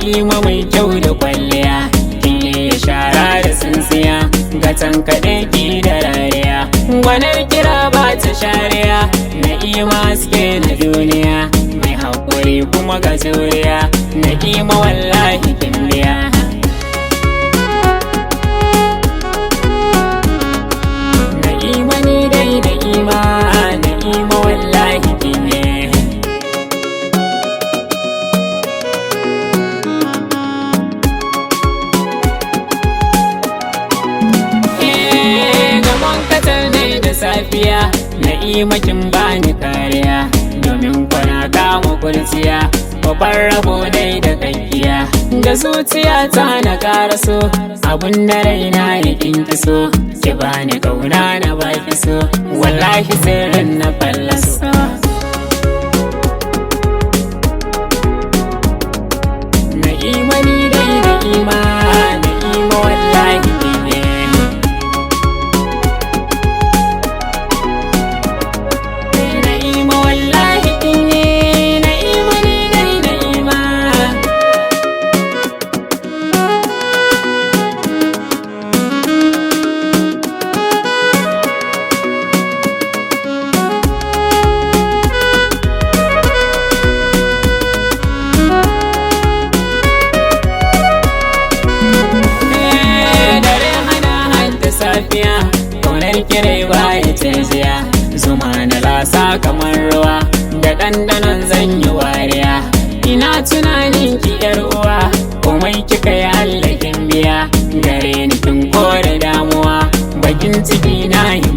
na'ima mai kyau da kwalliya, kin iya shara da tsintsiya, ga tankaɗe ki da rariya, gwanar kira ba ta shariya, na'ima haske na duniya, mai haƙuri kuma ga juriya, na'ima wallahi kin biya. Na'ima ni dai na'ima, na'ima wallahi kin ne. Safiya na'ima kin bani kariya, domin kwana kama kurciya, babban rabo dai da kakkiya, da zuciya ta na karaso, abun da raina ya kinki so, ki bani kauna na baki so, wallahi sirrin na fallaso. Na'ima ni dai na'ima, na'ima wallahi ne. Safiya kaunar kirai baya jiya, zuma na lasa kamar ruwa, da ɗanɗanon zan yi wariya, ina tunanin ki yar uwa, komai kika yi hallakin biya, gare ni kin kore damuwa, bakin ciki na yi